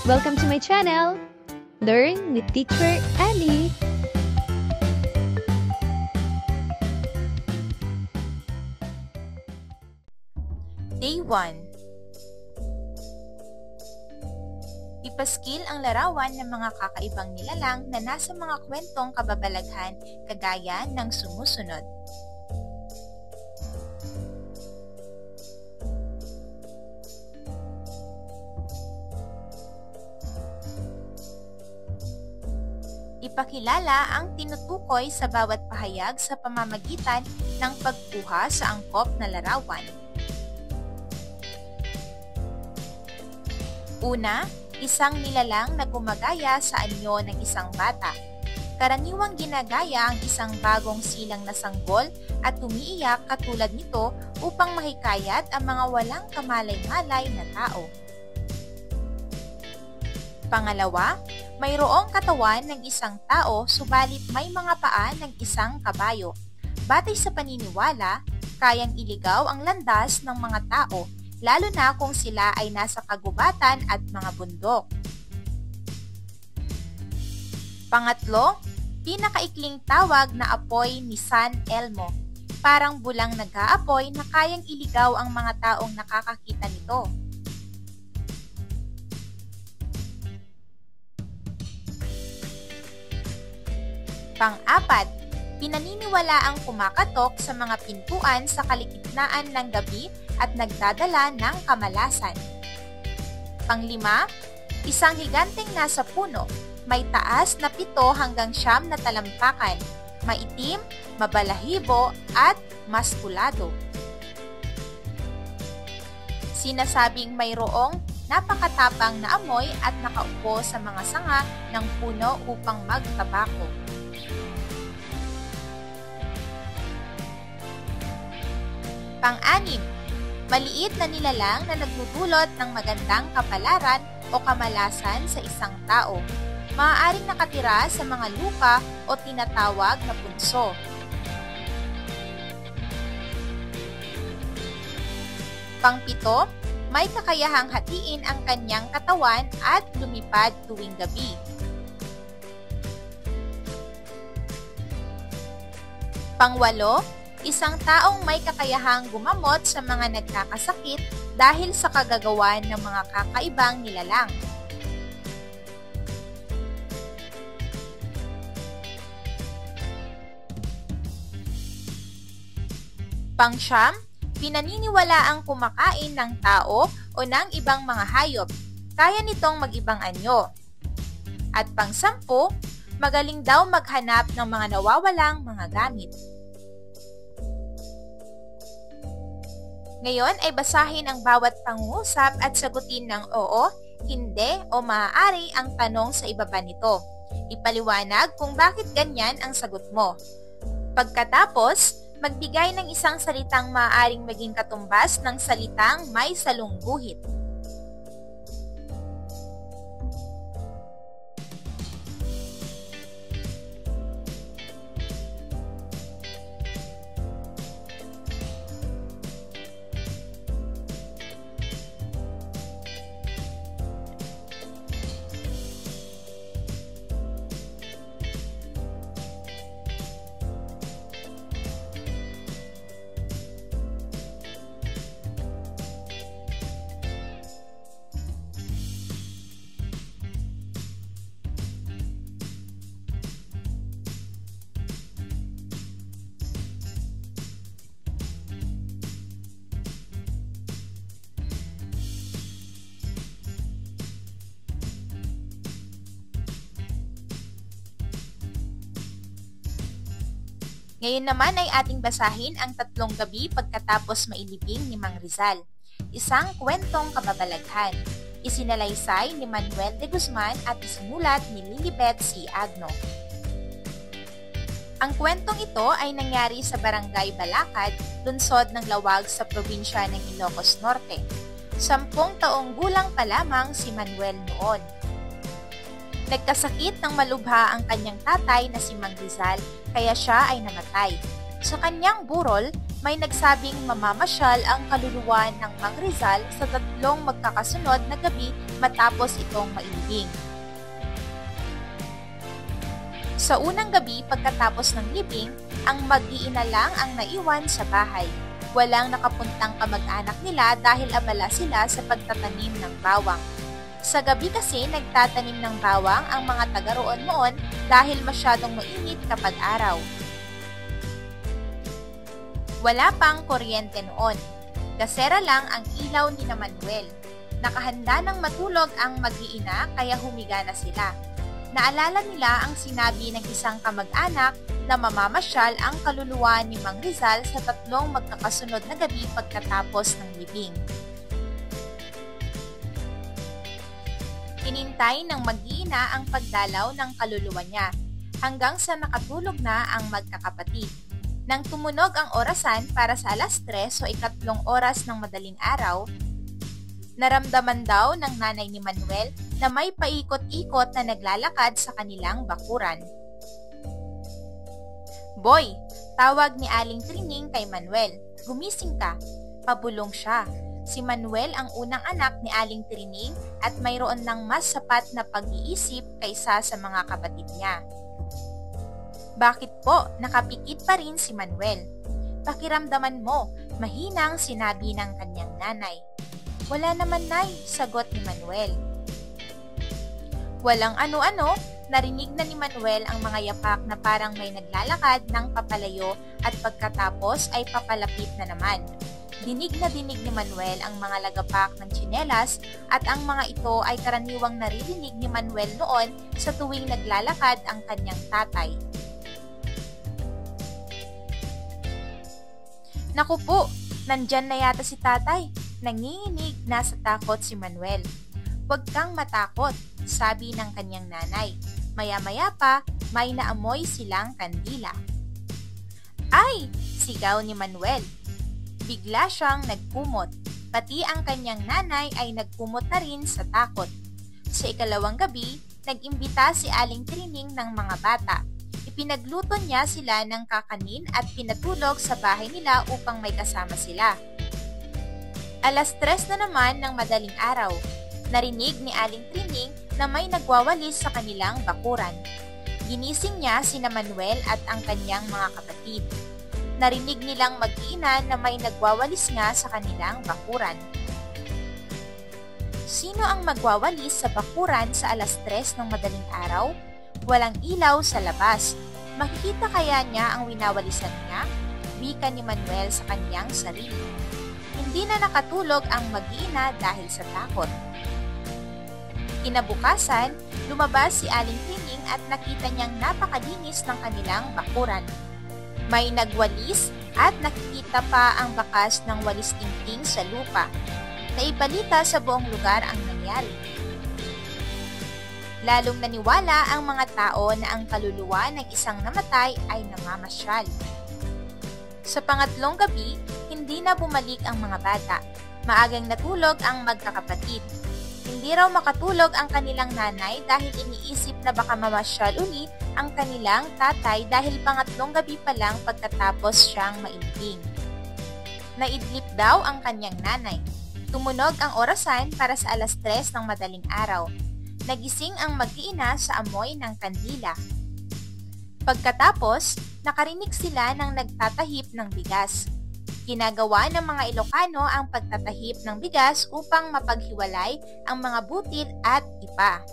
Welcome to my channel, Learn with Teacher Annie. Day 1. Ipaskil ang larawan ng mga kakaibang nilalang na nasa mga kwentong kababalaghan kagaya ng sumusunod. Ipakilala ang tinutukoy sa bawat pahayag sa pamamagitan ng pagkuha sa angkop na larawan. Una, isang nilalang na gumagaya sa anyo ng isang bata. Karaniwang ginagaya ang isang bagong silang na sanggol at umiiyak katulad nito upang mahikayat ang mga walang kamalay-malay na tao. Pangalawa, mayroong katawan ng isang tao subalit may mga paa ng isang kabayo. Batay sa paniniwala, kayang iligaw ang landas ng mga tao, lalo na kung sila ay nasa kagubatan at mga bundok. Pangatlo, pinakaikling tawag na apoy ni San Elmo. Parang bulang nag-aapoy na kayang iligaw ang mga taong nakakakita nito. Pang-apat, pinaniniwala ang kumakatok sa mga pintuan sa kaligitnaan ng gabi at nagdadala ng kamalasan. Pang-lima, isang higanteng nasa puno, may taas na 7 hanggang 9 na talampakan, maitim, mabalahibo at maskulado. Sinasabing mayroong napakatapang na amoy at nakaupo sa mga sanga ng puno upang magtabako. Pang-anim, maliit na nilalang na nagdudulot ng magandang kapalaran o kamalasan sa isang tao. Maaaring nakatira sa mga lupa o tinatawag na punso. Pang-pito, may kakayahang hatiin ang kanyang katawan at lumipad tuwing gabi. Pang-walo, isang taong may kakayahang gumamot sa mga nagkakasakit dahil sa kagagawan ng mga kakaibang nilalang. Pang-siyam, pinaniniwala ang kumakain ng tao o ng ibang mga hayop. Kaya nitong mag-ibang anyo. At pang-sampu, magaling daw maghanap ng mga nawawalang mga gamit. Ngayon ay basahin ang bawat pangungusap at sagutin ng oo, hindi o maaari ang tanong sa ibaba nito. Ipaliwanag kung bakit ganyan ang sagot mo. Pagkatapos, magbigay ng isang salitang maaaring maging katumbas ng salitang may salungguhit. Ngayon naman ay ating basahin ang 3 gabi pagkatapos mailibing ni Mang Rizal. Isang kwentong kababalaghan. Isinalaysay ni Manuel de Guzman at isinulat ni Lilibet C. Agno. Ang kwentong ito ay nangyari sa Barangay Balakad, lungsod ng Lawag sa probinsya ng Ilocos Norte. 10 taong gulang pa lamang si Manuel noon. Nagkasakit ng malubha ang kanyang tatay na si Mang Rizal, kaya siya ay namatay. Sa kanyang burol, may nagsabing mamamasyal ang kaluluwa ng Mang Rizal sa 3 magkakasunod na gabi matapos itong mailibing. Sa unang gabi pagkatapos ng libing, ang mag-iina lang ang naiwan sa bahay. Walang nakapuntang kamag-anak nila dahil abala sila sa pagtatanim ng bawang. Sa gabi kasi nagtatanim ng bawang ang mga taga roon noon dahil masyadong mainit kapag araw. Wala pang kuryente noon. Gasera lang ang ilaw ni Manuel. Nakahanda ng matulog ang mag-iina kaya humiga na sila. Naalala nila ang sinabi ng isang kamag-anak na mamamasyal ang kaluluwa ni Mang Rizal sa 3 magkakasunod na gabi pagkatapos ng libing. Inintay ng mag-iina ang pagdalaw ng kaluluwa niya hanggang sa nakatulog na ang magkakapatid. Nang tumunog ang orasan para sa 3:00 o 3 oras ng madaling araw, naramdaman daw ng nanay ni Manuel na may paikot-ikot na naglalakad sa kanilang bakuran. "Boy," tawag ni Aling Trining kay Manuel, "gumising ka." Pabulong siya. Si Manuel ang unang anak ni Aling Trining at mayroon ng mas sapat na pag-iisip kaysa sa mga kapatid niya. "Bakit po? Nakapikit pa rin si Manuel." "Pakiramdaman mo," mahinang sinabi ng kanyang nanay. "Wala naman, Nay," sagot ni Manuel. Walang ano-ano, narinig na ni Manuel ang mga yapak na parang may naglalakad ng papalayo at pagkatapos ay papalapit na naman. Dinig na dinig ni Manuel ang mga lagapak ng tsinelas at ang mga ito ay karaniwang naririnig ni Manuel noon sa tuwing naglalakad ang kanyang tatay. "Naku po, nandyan na yata si tatay." Nanginginig na sa takot si Manuel. "Huwag kang matakot," sabi ng kanyang nanay. Maya-maya pa, may naamoy silang kandila. "Ay!" sigaw ni Manuel. Bigla siyang nagkumot. Pati ang kanyang nanay ay nagkumot na rin sa takot. Sa ikalawang gabi, nag-imbita si Aling Trining ng mga bata. Ipinagluto niya sila ng kakanin at pinatulog sa bahay nila upang may kasama sila. 3:00 na naman ng madaling araw. Narinig ni Aling Trining na may nagwawalis sa kanilang bakuran. Ginising niya sina Manuel at ang kanyang mga kapatid. Narinig nilang mag-iina na may nagwawalis nga sa kanilang bakuran. Sino ang magwawalis sa bakuran sa 3:00 ng madaling araw? Walang ilaw sa labas. Makikita kaya niya ang winawalisan niya? Wika ni Manuel sa kanyang sarili. Hindi na nakatulog ang mag-iina dahil sa takot. Kinabukasan, lumabas si Aling Trining at nakita niyang napakalinis ng kanilang bakuran. May nagwalis at nakikita pa ang bakas ng walis tingting sa lupa. Naibalita sa buong lugar ang nangyari. Lalong naniwala ang mga tao na ang kaluluwa ng isang namatay ay namamasyal. Sa pangatlong gabi, hindi na bumalik ang mga bata. Maagang natulog ang magkakapatid. Hindi raw makatulog ang kanilang nanay dahil iniisip na baka mamasyal uli ang kanilang tatay dahil pangatlong gabi pa lang pagkatapos siyang mailibing. Naidlip daw ang kanyang nanay. Tumunog ang orasan para sa 3:00 ng madaling araw. Nagising ang mag-iina sa amoy ng kandila. Pagkatapos, nakarinig sila ng nagtatahip ng bigas. Ginagawa ng mga Ilocano ang pagtatahip ng bigas upang mapaghiwalay ang mga butil at ipa.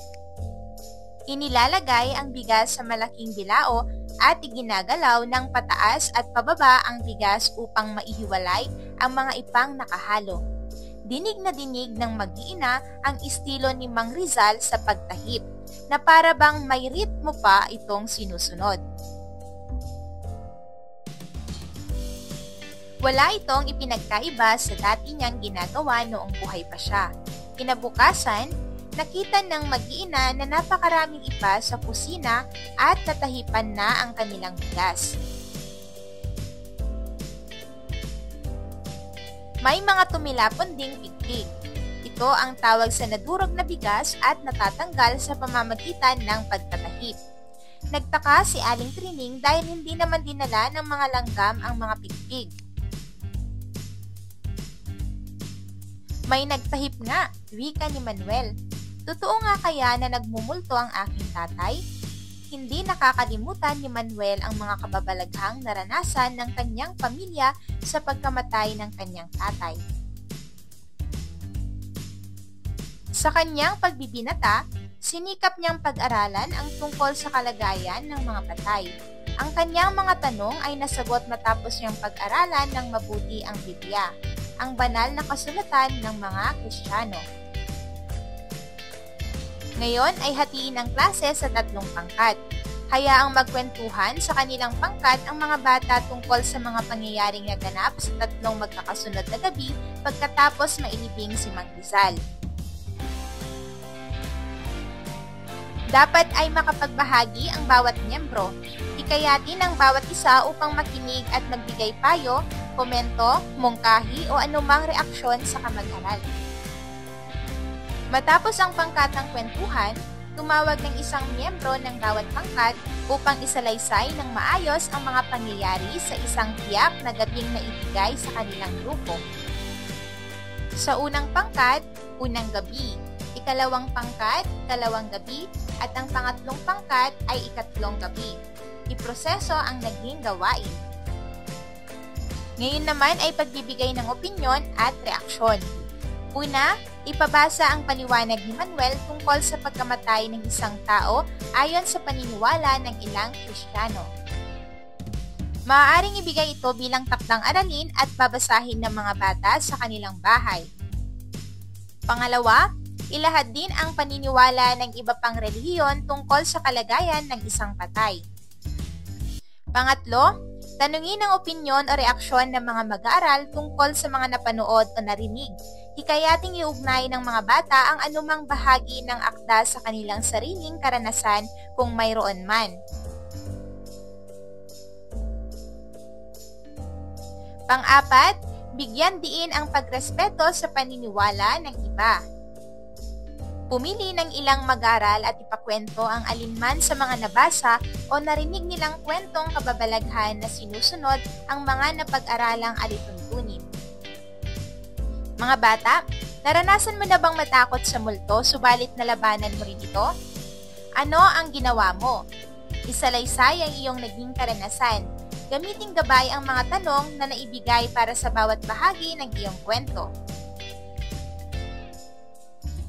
Inilalagay ang bigas sa malaking bilao at iginagalaw ng pataas at pababa ang bigas upang maihiwalay ang mga ipang nakahalo. Dinig na dinig ng mag-iina ang estilo ni Mang Rizal sa pagtahip, na para bang may ritmo pa itong sinusunod. Wala itong ipinagkaiba sa dati niyang ginagawa noong buhay pa siya. Kinabukasan, nakita ng mag-iina na napakaraming ipa sa kusina at natahipan na ang kanilang bigas. May mga tumilapon ding pigpig. Ito ang tawag sa nadurog na bigas at natatanggal sa pamamagitan ng pagtatahip. Nagtaka si Aling Trining dahil hindi naman dinala ng mga langgam ang mga pigpig. May nagtahip nga, wika ni Manuel. Totoo nga kaya na nagmumulto ang aking tatay? Hindi nakakalimutan ni Manuel ang mga kababalaghang naranasan ng kanyang pamilya sa pagkamatay ng kanyang tatay. Sa kanyang pagbibinata, sinikap niyang pag-aralan ang tungkol sa kalagayan ng mga patay. Ang kanyang mga tanong ay nasagot matapos niyang pag-aralan ng mabuti ang Biblia, ang banal na kasulatan ng mga Kristiyano. Ngayon ay hatiin ang klase sa 3 pangkat. Hayaang magkwentuhan sa kanilang pangkat ang mga bata tungkol sa mga pangyayaring naganap sa 3 magkakasunod na gabi pagkatapos mailibing si Mang Rizal. Dapat ay makapagbahagi ang bawat miyembro. Hikayatin ang bawat isa upang makinig at magbigay payo, komento, mungkahi o anumang reaksyon sa kamag-aral. Matapos ang pangkatang kwentuhan, tumawag ng isang miyembro ng bawat pangkat upang isalaysay ng maayos ang mga pangyayari sa isang tiyak na gabing naibigay sa kanilang grupo. Sa unang pangkat, unang gabi. Ikalawang pangkat, kalawang gabi. At ang pangatlong pangkat ay ikatlong gabi. Iproseso ang naging gawain. Ngayon naman ay pagbibigay ng opinyon at reaksyon. Una, ipabasa ang paliwanag ni Manuel tungkol sa pagkamatay ng isang tao ayon sa paniniwala ng ilang Kristiyano. Maaaring ibigay ito bilang takdang aralin at babasahin ng mga bata sa kanilang bahay. Pangalawa, ilahad din ang paniniwala ng iba pang relihiyon tungkol sa kalagayan ng isang patay. Pangatlo, tanungin ang opinyon o reaksyon ng mga mag-aaral tungkol sa mga napanood o narinig. Hikayating iugnay ng mga bata ang anumang bahagi ng akda sa kanilang sariling karanasan kung mayroon man. Pang-apat, bigyan diin ang pagrespeto sa paniniwala ng iba. Pumili ng ilang mag-aral at ipakwento ang alinman sa mga nabasa o narinig nilang kwentong kababalaghan na sinusunod ang mga napag-aralang alituntunin. Mga bata, naranasan mo na bang matakot sa multo subalit nalabanan mo rin ito? Ano ang ginawa mo? Isalaysay ang iyong naging karanasan. Gamiting gabay ang mga tanong na naibigay para sa bawat bahagi ng iyong kwento.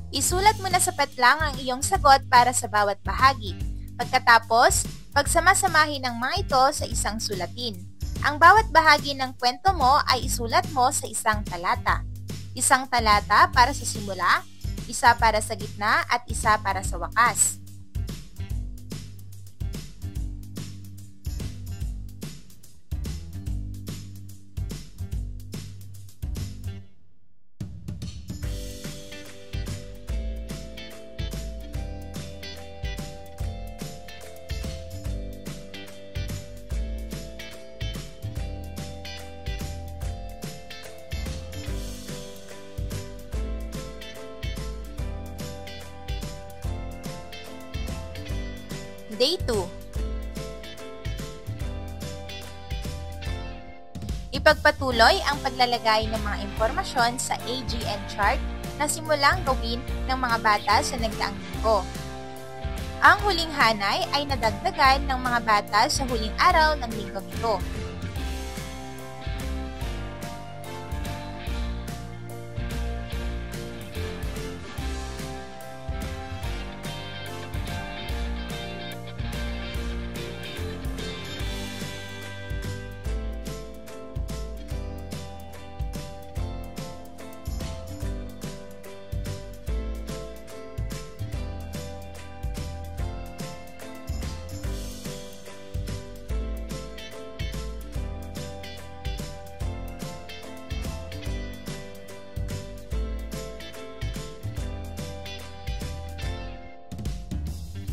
Isulat mo na sapat lang ang iyong sagot para sa bawat bahagi. Pagkatapos, pagsamasamahin ang mga ito sa isang sulatin. Ang bawat bahagi ng kwento mo ay isulat mo sa isang talata. Isang talata para sa simula, isa para sa gitna at isa para sa wakas. Day 2. Ipagpatuloy ang paglalagay ng mga impormasyon sa AGN chart na simulang gawin ng mga bata sa nagdaang linggo. Ang huling hanay ay nadagdagan ng mga bata sa huling araw ng linggong ito.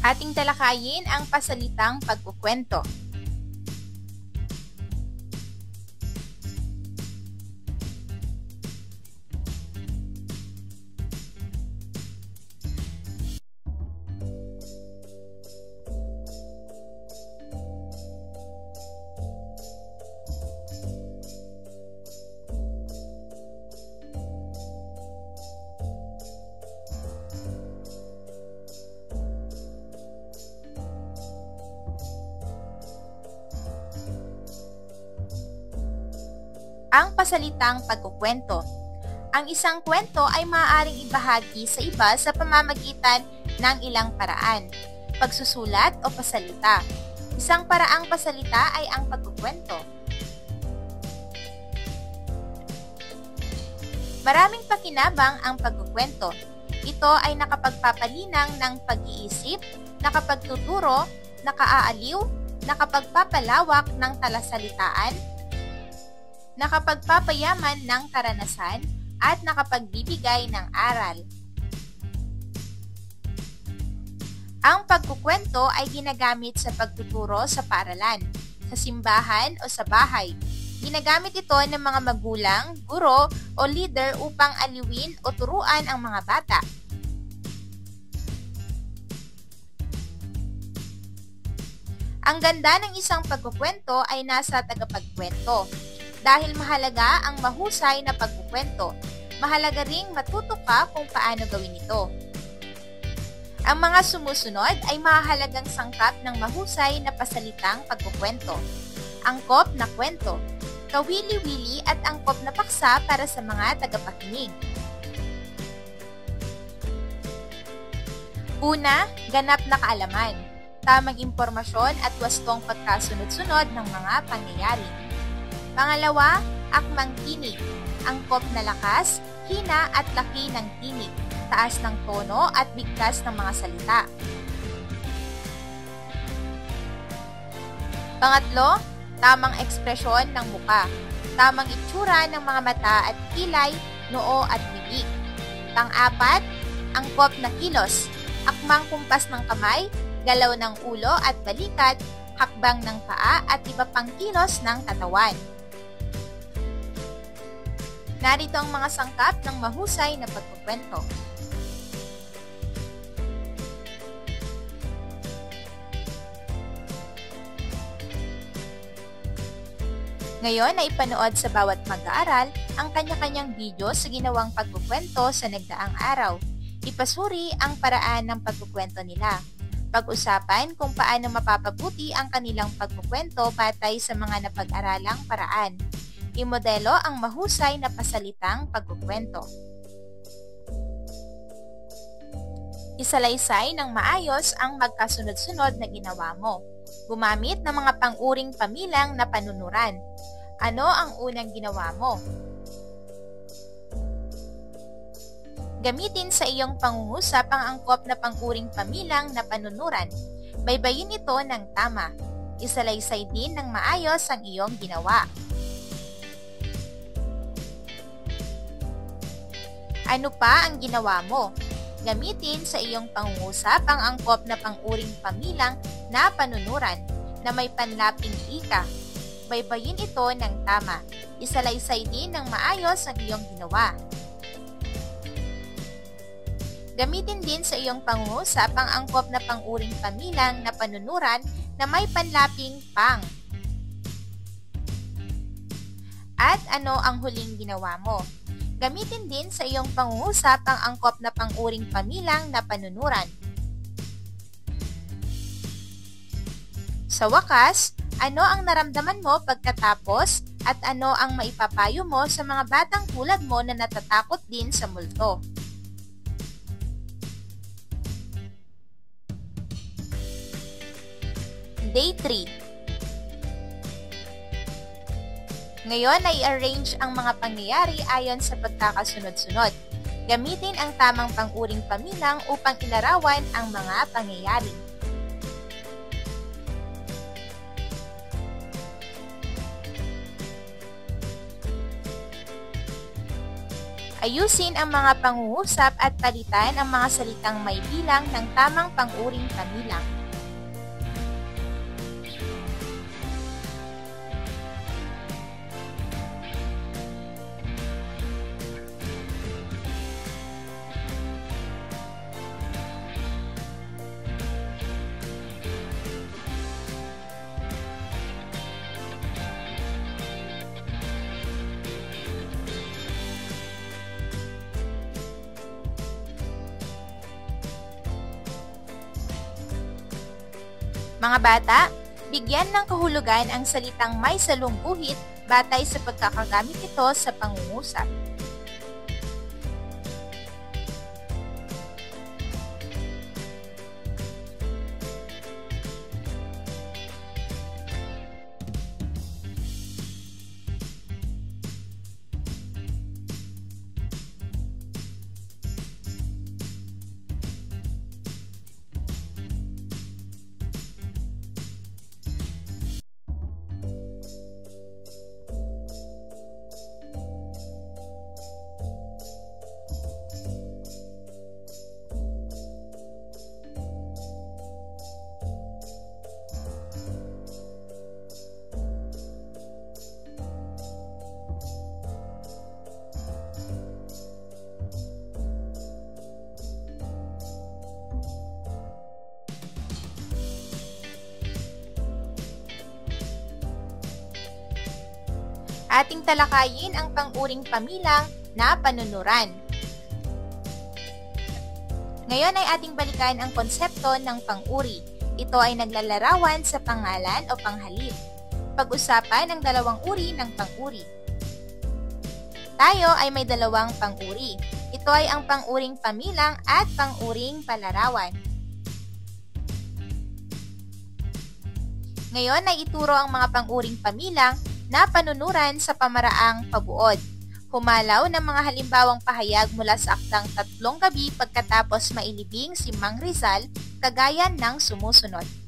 Ating talakayin ang pasalitang pagkukwento. Ang pasalitang pagkukwento. Ang isang kwento ay maaaring ibahagi sa iba sa pamamagitan ng ilang paraan, pagsusulat o pasalita. Isang paraang pasalita ay ang pagkukwento. Maraming pakinabang ang pagkukwento. Ito ay nakapagpapalinang ng pag-iisip, nakapagtuturo, nakaaaliw, nakapagpapalawak ng talasalitaan, nakapagpapayaman ng karanasan, at nakapagbibigay ng aral. Ang pagkukwento ay ginagamit sa pagtuturo sa paaralan, sa simbahan o sa bahay. Ginagamit ito ng mga magulang, guro o leader upang aliwin o turuan ang mga bata. Ang ganda ng isang pagkukwento ay nasa tagapagkwento. Dahil mahalaga ang mahusay na pagkukwento, mahalaga ring matuto ka kung paano gawin ito. Ang mga sumusunod ay mahalagang sangkap ng mahusay na pasalitang pagkukwento. Angkop na kwento, kawili-wili at angkop na paksa para sa mga tagapakinig. Una, ganap na kaalaman, tamang impormasyon at wastong pagkasunod-sunod ng mga pangyayari. Pangalawa, akmang tinig, angkop na lakas, hina at laki ng tinig, taas ng tono at bigkas ng mga salita. Pangatlo, tamang ekspresyon ng muka, tamang itsura ng mga mata at kilay, noo at bibig. Pang-apat, angkop na kilos, akmang kumpas ng kamay, galaw ng ulo at balikat, hakbang ng paa at iba pang kilos ng katawan. Narito ang mga sangkap ng mahusay na pagkukwento. Ngayon ay ipanood sa bawat mag-aaral ang kanya-kanyang video sa ginawang pagkukwento sa nagdaang araw. Ipasuri ang paraan ng pagkukwento nila. Pag-usapan kung paano mapapabuti ang kanilang pagkukwento batay sa mga napag-aralang paraan. Imodelo ang mahusay na pasalitang pagkukwento. Isalaysay ng maayos ang magkasunod-sunod na ginawa mo. Gumamit ng mga pang-uring pamilang na panunuran. Ano ang unang ginawa mo? Gamitin sa iyong pangungusap ang angkop na pang-uring pamilang na panunuran. Baybayin ito ng tama. Isalaysay din ng maayos ang iyong ginawa. Ano pa ang ginawa mo? Gamitin sa iyong pangungusap ang angkop na pang-uring pamilang na panunuran na may panlaping ika. Baybayin ito ng tama. Isalaysay din ng maayos ang iyong ginawa. Gamitin din sa iyong pangungusap ang angkop na pang-uring pamilang na panunuran na may panlaping pang. At ano ang huling ginawa mo? Gamitin din sa iyong pangungusap ang angkop na pang-uring pamilang na panunuran. Sa wakas, ano ang naramdaman mo pagkatapos at ano ang maipapayo mo sa mga batang tulad mo na natatakot din sa multo? Day 3. Ngayon ay arrange ang mga pangyayari ayon sa pagkakasunod-sunod. Gamitin ang tamang pang-uring pamilang upang ilarawan ang mga pangyayari. Ayusin ang mga pangungusap at palitan ang mga salitang may bilang ng tamang pang-uring pamilang. Mga bata, bigyan ng kahulugan ang salitang may salungguhit batay sa pagkakagamit nito sa pangungusap. Ating talakayin ang pang-uring pamilang na panunuran. Ngayon ay ating balikan ang konsepto ng pang-uri. Ito ay naglalarawan sa pangalan o panghalip. Pag-usapan ang dalawang uri ng pang-uri. Tayo ay may dalawang pang-uri. Ito ay ang pang-uring pamilang at pang-uring palarawan. Ngayon ay ituro ang mga pang-uring pamilang na panunuran sa pamaraang pabuod. Humalaw ng mga halimbawang pahayag mula sa aktang Tatlong Gabi pagkatapos mailibing si Mang Rizal, kagaya ng sumusunod.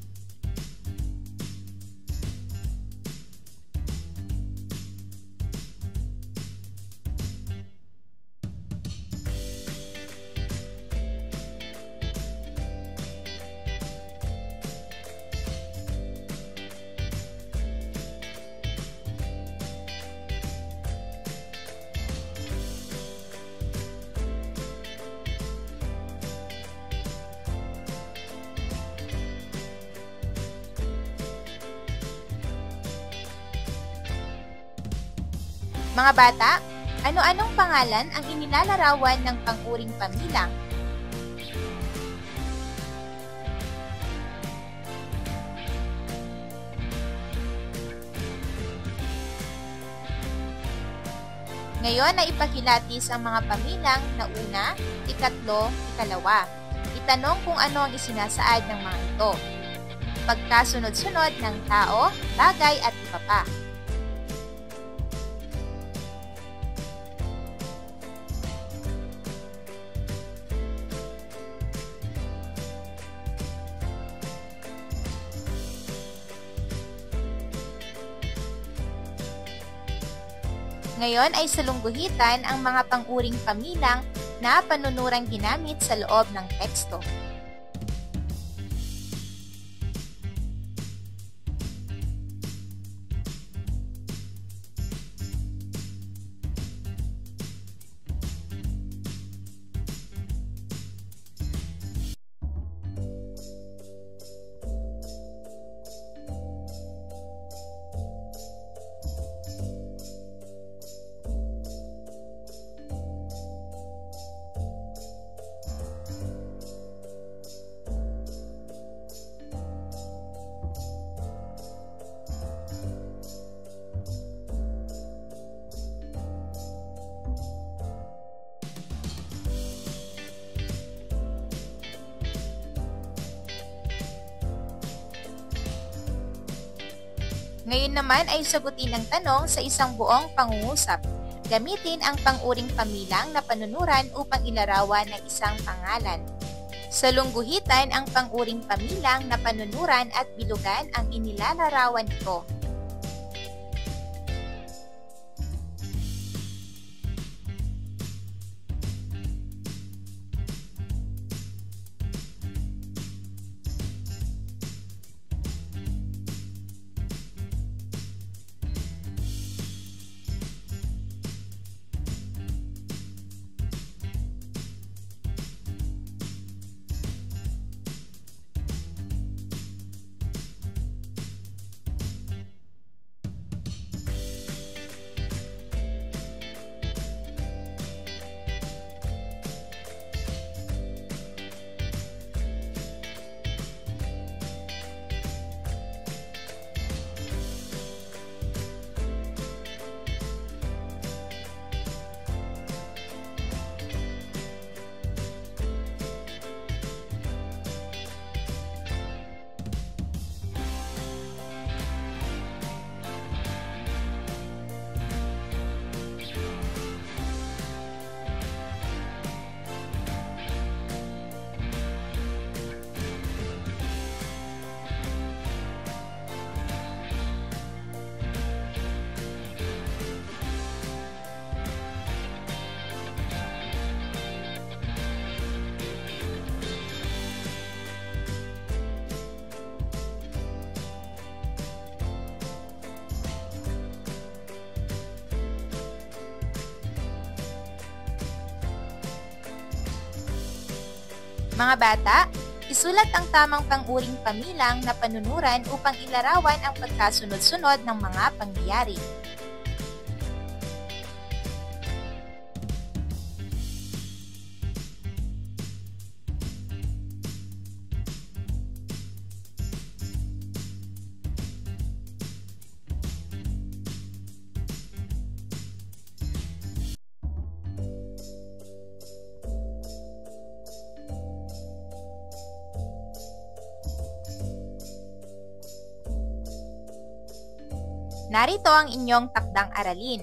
Mga bata, ano-anong pangalan ang inilalarawan ng pang-uring pamilang? Ngayon ay ipakilatis ang mga pamilang na una, ikatlo, ikalawa. Itanong kung ano ang isinasaad ng mga ito. Pagkasunod-sunod ng tao, bagay at iba pa. Ngayon ay salungguhitan ang mga pang-uring pamilang na panunurang ginamit sa loob ng teksto. Ngayon naman ay sagutin ang tanong sa isang buong pangungusap. Gamitin ang pang-uring pamilang na panunuran upang ilarawan ng isang pangalan. Salungguhitan ang pang-uring pamilang na panunuran at bilugan ang inilalarawan nito. Mga bata, isulat ang tamang pang-uring pamilang na panunuran upang ilarawan ang pagkasunod-sunod ng mga pangyayari. Narito ang inyong takdang aralin.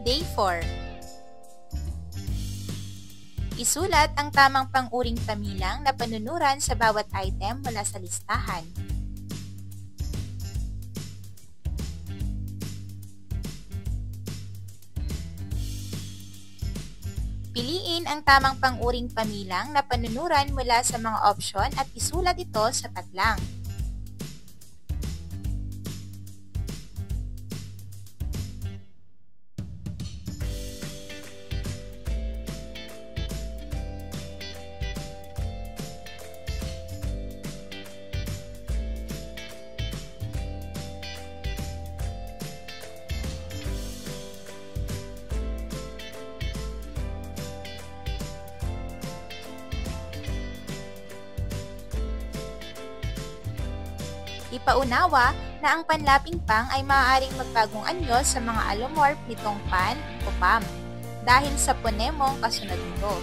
Day 4. Isulat ang tamang pang-uring pamilang na panunuran sa bawat item mula sa listahan. Piliin ang tamang pang-uring pamilang na panunuran mula sa mga opsyon at isulat ito sa taglang. Ipaunawa na ang panlaping pang ay maaaring magbagong anyo sa mga allomorph nitong pan o pam dahil sa ponemong kasunod nito.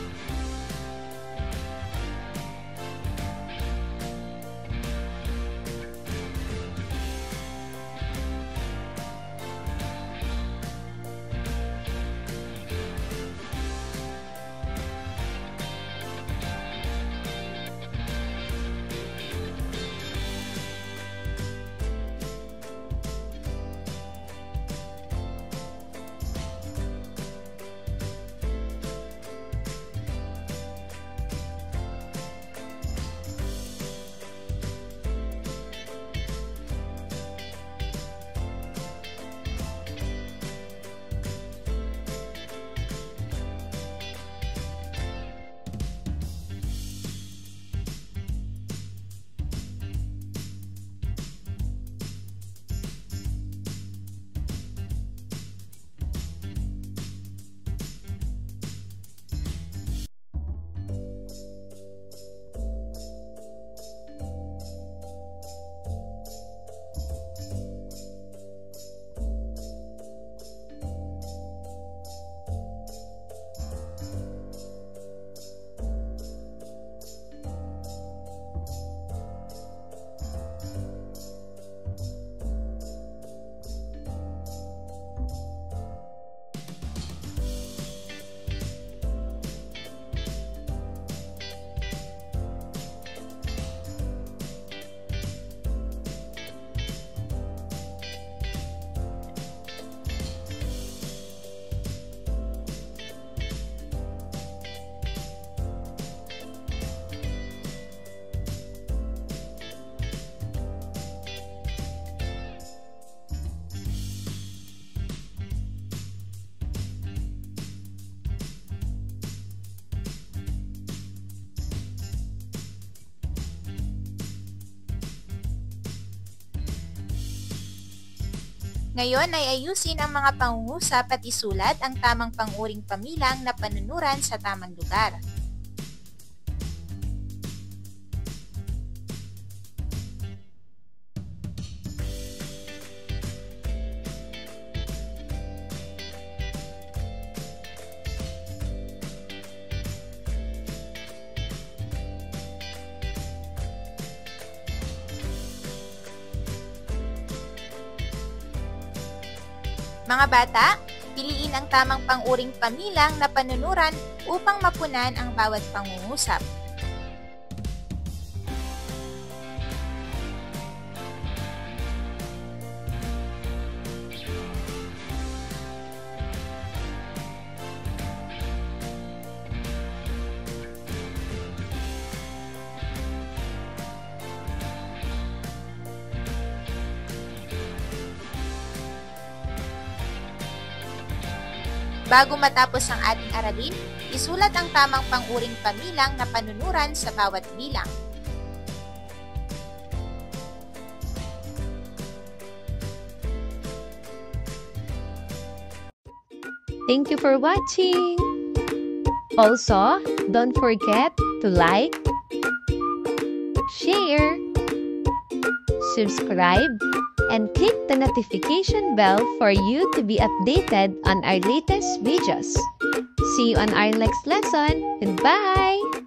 Ngayon ay ayusin ang mga pangungusap at isulat ang tamang pang-uring pamilang na panunuran sa tamang lugar. Mga bata, piliin ang tamang pang-uring pamilang na panunuran upang mapunan ang bawat pangungusap. Bago matapos ang ating aralin, isulat ang tamang pang-uring pamilang na panunuran sa bawat bilang. Thank you for watching! Also, don't forget to like, share, subscribe, and click the notification bell for you to be updated on our latest videos. See you on our next lesson. Goodbye!